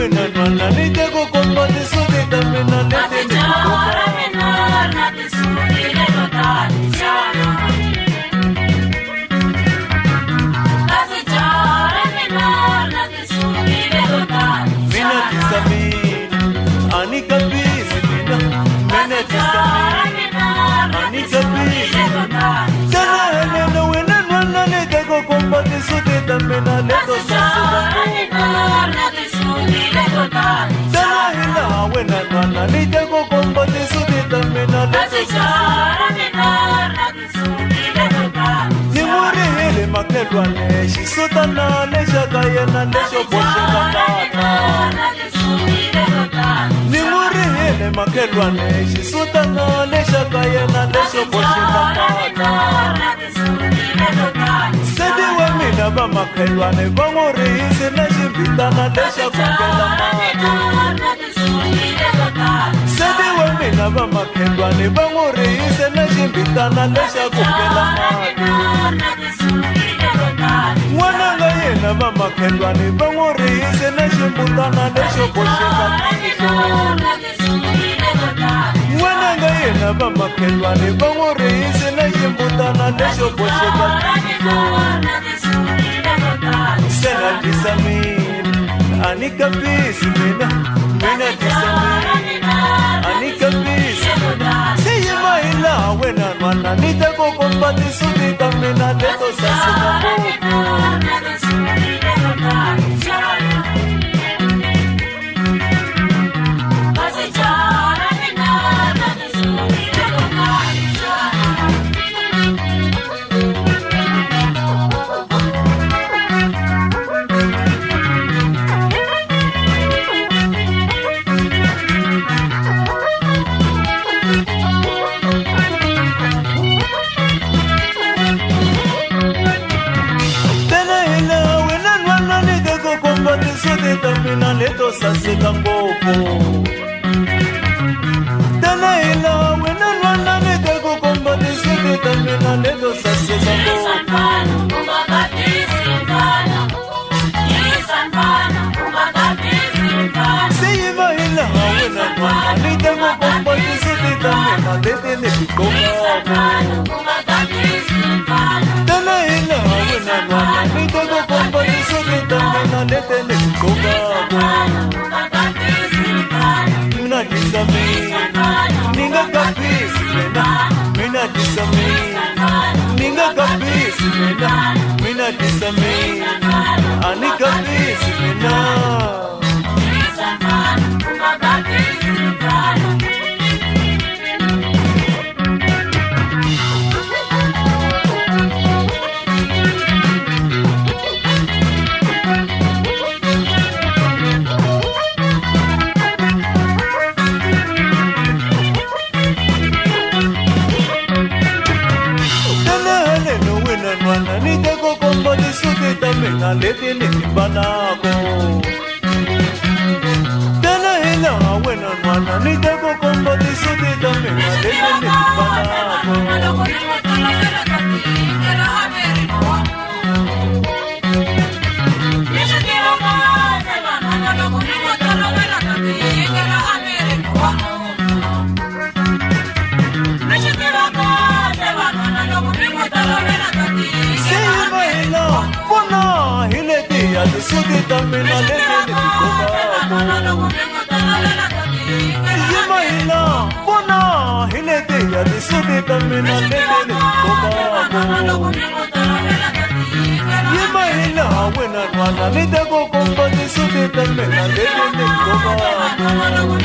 wena nwana ni te ko komba te sude ta mena le te ni ko na te sude le do ta chana Kasi chara na te sude le do ta mina ti sami ani kabisi mina mina ti sami ani kabisi tana no wena nwana ni te ko komba te sude ta mena le to sa wena nwana ni te ko komba te sude ta mena le to ni muri hele makelwane xisutana lexaka yena lexo boxeka tata ni muri hele makelwane xisutana lexaka yena lexo boxeka tata sedi wa mina va makelwane va n'wi rihisi na ximbitana lexaku ngela mati sedi wa mina va makelwane va n'wi rihisi na ximbitana lexaku ngela mati n'wananga yena va makelwane va n'wi rihisi na ximbutana lexo boxeka tihlo n'wananga yena va makelwane va n'wi rihisi na ximbutana lexo boxeka tihlo sena tisamile ani kabisi mina tisamile ani kabisi se yima hila wena nwana ni te ko komba ti sude ta mina leto saseka mina leto saseka ngopfu tana hila wena nwana ni te ko komba ti sude ta mina leto saseka ngopfu se yima hila wena nwana ni te ko komba ti sude ta mina lete ni kikomaku tana hila wena nwana ni te ko komba ti sude ta mina lete ni kikomaku mina tisamile ninga kabisi mina tisamile ninga kabisi mina tisamile ani kabisi mina ni te ko komba ti sude ta mina lete ni timbanako tana hila wena nwana ni te ko komba ti sude ta mina lete ni timbanako ti sude ta mina lete ni kikomaku yima hila bona hilete ya ti sude ta mina lete ni kikomaku yima hila wena nwana ni te ko komba ti sude ta mina lete ni kikomaku